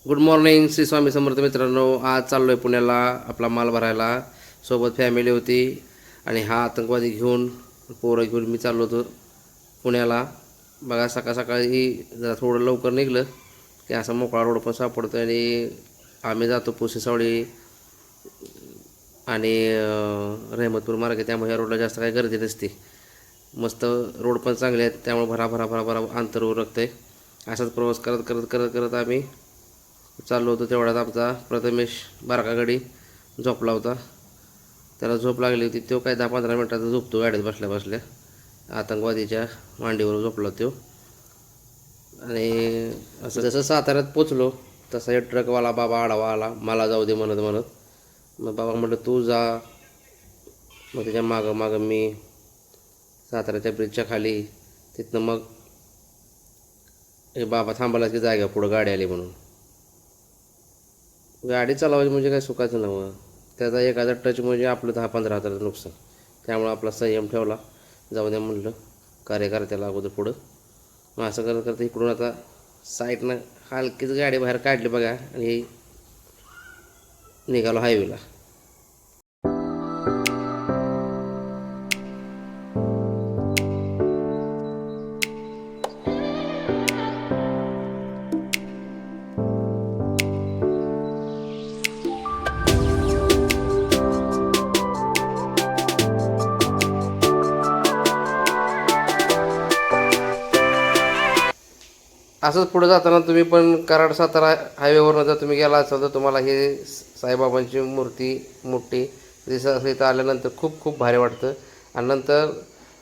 Good morning Shri Swami Samarth मित्रांनो. आज चाललो आहे पुण्याला आपला माल भरायला. सोबत फॅमिली होती आणि हा आतंकवादी घेऊन पोरं घेऊन मी चाललो होतो पुण्याला. बघा सकाळी जरा थोडं लवकर निघलं की असा मोकळा रोड पण सापडतो आणि आम्ही जातो पुसेसावळी आणि रहमतपूर मार्गे. त्यामुळे या रोडला जास्त काही गर्दी नसते. मस्त रोड पण चांगले आहेत त्यामुळे भरा अंतर उरकतं आहे. असाच प्रवास करत आम्ही चाललो होतो. तेवढ्यात आमचा प्रथमेश बारका गडी झोपला होता. त्याला झोप लागली होती. तो काय 10-15 मिनटाचा झोपतो गाडीत बसल्या आतंकवादीच्या मांडीवर झोपला तो. आणि असं जसं साताऱ्यात पोचलो तसा एक ट्रकवाला बाबा आडवा आला, मला जाऊ दे म्हणत. मग बाबा म्हटलं तू जा. मग त्याच्या मागं मी साताऱ्याच्या ब्रिजच्या खाली. तिथनं मग बाबा थांबला की जागा पुढं गाडी आली म्हणून. गाडी चालवायची म्हणजे काय सुखाचं नव्हतं. त्याचा एखादा टच म्हणजे आपलं 10-15 हजाराचं नुकसान. त्यामुळं आपला संयम ठेवला. जाऊ द्या म्हणलं कार्यकर्त्याला अगोदर पुढं. मग असं करत इकडून आता साईडनं हलकीच गाडी बाहेर काढली बघा आणि निघालो हायवेला. असंच पुढे जाताना तुम्ही पण कराड सातारा हायवेवरनं जर तुम्ही गेला असाल तर तुम्हाला हे साईबाबांची मूर्ती मोठी दिसत असली तर आल्यानंतर खूप भारी वाटतं. आणि नंतर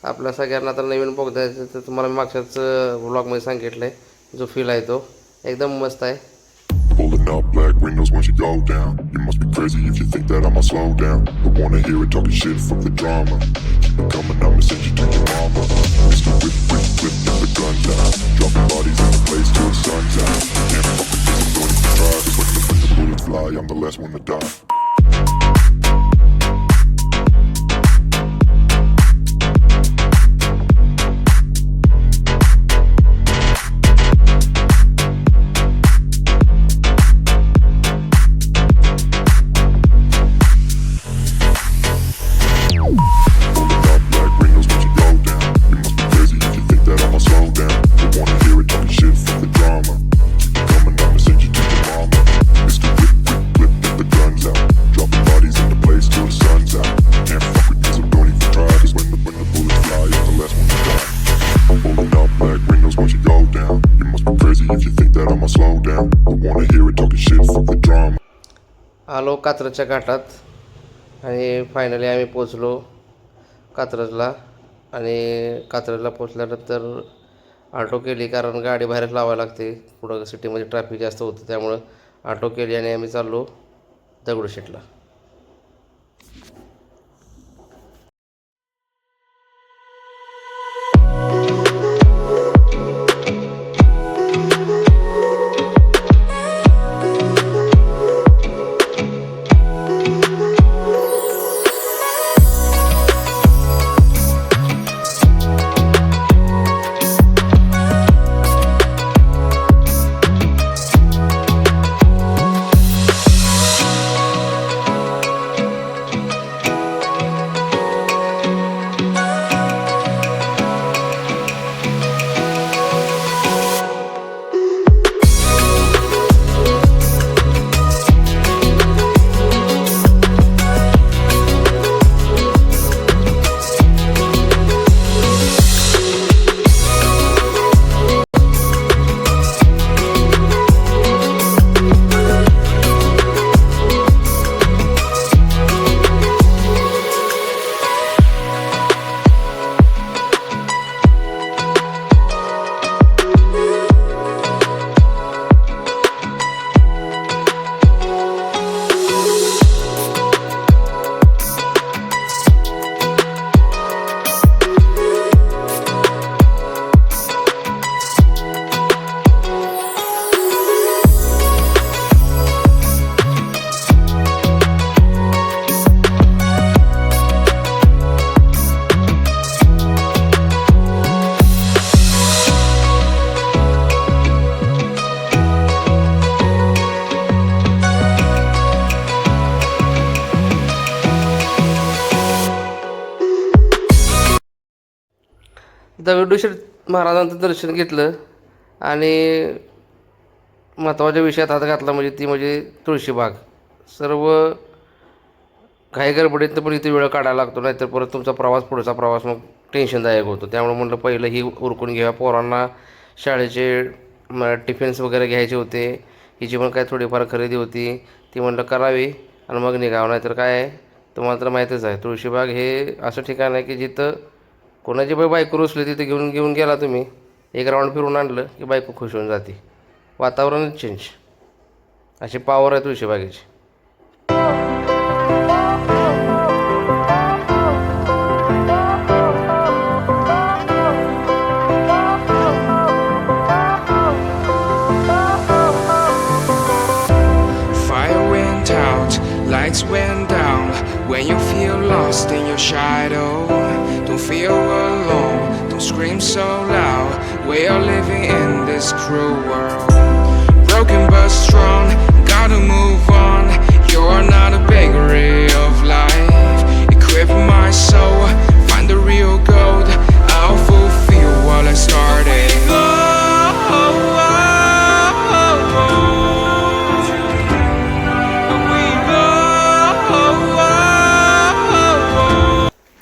आपल्या सगळ्यांना आता नवीन बघतायचं तर तुम्हाला मी मागच्याच व्लॉगमध्ये सांगितलं आहे जो फील आहे तो एकदम मस्त आहे. Pulling up black windows once you go down. You must be crazy if you think that I'ma slow down. Don't wanna hear it talking shit, fuck the drama. Keep it coming, I'ma send you to your mama. Mr. Whip, get the guns out. Dropping bodies in the place till the sun's out. Can't fuck with this, I'm going to try. Cause when the bullets fly, I'm the last one to die. आलो कात्रजच्या घाटात आणि finally आम्ही पोचलो कात्रजला. आणि कात्रजला पोचल्यानंतर auto केली कारण गाडी बाहेरच लावायला लागते. पुढं सिटीमध्ये ट्रॅफिक जास्त होतं त्यामुळं ऑटो केली आणि आम्ही चाललो दगडूशेठला. दगडूशेठ महाराजांचं दर्शन घेतलं आणि महत्त्वाच्या विषयात हात घातला म्हणजे तुळशीबाग. सर्व घाई गडबडीत पण इथे वेळ काढायला लागतो, नाहीतर परत तुमचा पुढचा प्रवास मग टेन्शनदायक होतो. त्यामुळे म्हटलं पहिलं ही उरकून घ्या. पोरांना शाळेचे टिफिन्स वगैरे घ्यायचे होते, हिची पण काय थोडीफार खरेदी होती, ती म्हटलं करावी आणि मग निघावं. नाहीतर काय आहे, तुम्हाला तर माहीतच आहे, तुळशीबाग हे असं ठिकाण आहे की जिथं कोणाची बायको रुसली तिथे घेऊन गेला तुम्ही, एक राऊंड फिरून आणलं की बायको खुश होऊन जाते. वातावरणच चेंज. अशी पॉवर आहे तुळशीबागेची. Fire went out, lights went down. When you feel lost in your shadow, don't feel alone, don't scream so loud. We are living in this cruel world. Broken but strong, gotta move on. You're not a bakery of life. Equip my soul, find the real gold. I'll fulfill what I started.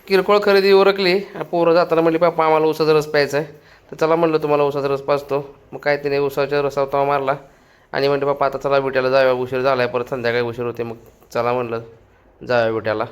किरकोळ खरेदी उरकली. पोरं जाताना म्हणली पापा आम्हाला उसाचा रस प्यायचा आहे, तर चला म्हणलं तुम्हाला उसाचा रस पाजतो. मग काय तिने उसाच्या रसावर तवा मारला आणि म्हणते बापा आता चला विट्याला जाऊया, उशीर झाला आहे, परत संध्याकाळी उशीर होते. मग चला म्हणलं जाऊया विट्याला.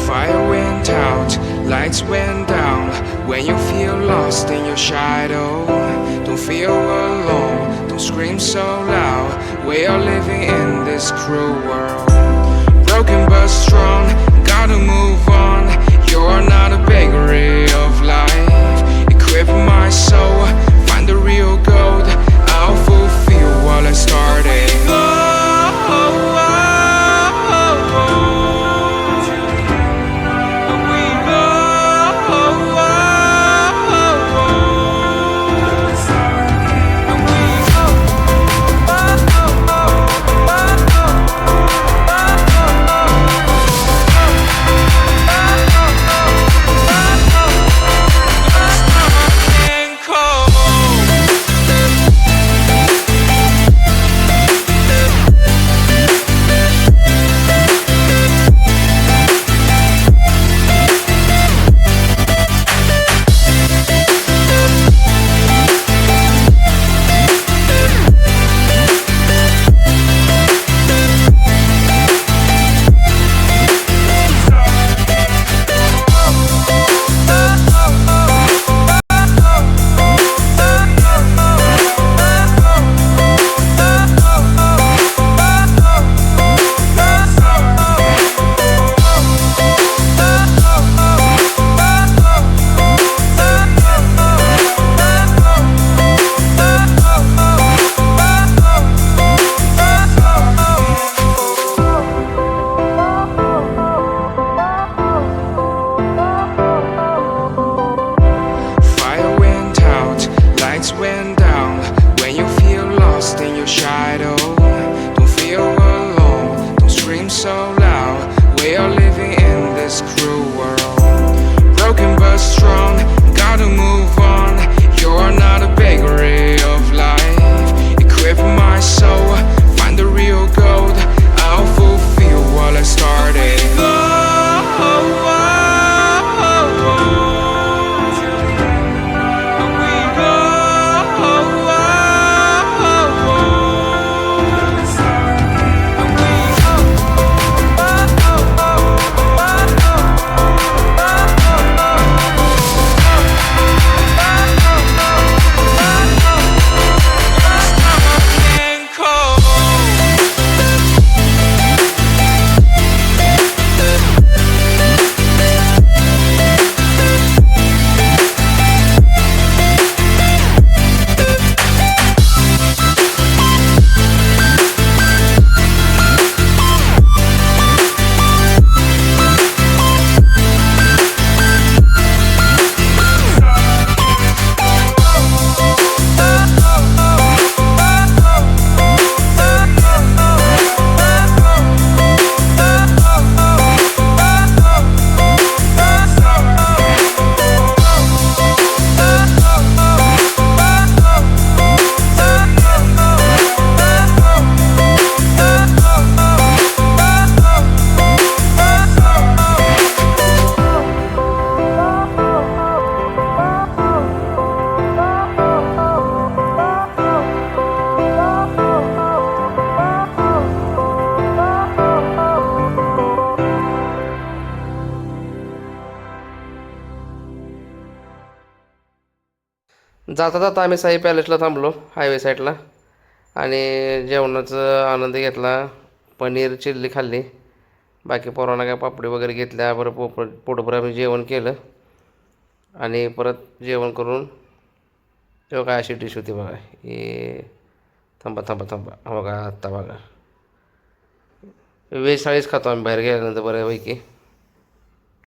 Fire went out, lights went down. When you feel lost in your shadow, don't feel alone, don't scream so loud. We are living in this cruel world. Broken but strong, gotta move on. You're not a bakery of life. Equip my soul, find the real gold. I'll fulfill what I started. जाता जाता आम्ही साई पॅलेसला थांबलो highway साईडला आणि जेवणाचा आनंद घेतला. Paneer chilli खाल्ली. बाकी पोरांना काय पापडी वगैरे घेतल्या. बरं पोटभर आम्ही जेवण केलं आणि परत जेवण करून तेव्हा काय अशी डिश होती बघा. हे थांबा हो बघा आत्ता बघा. व्हेज थाळीच खातो आम्ही बाहेर गेल्यानंतर बऱ्यापैकी.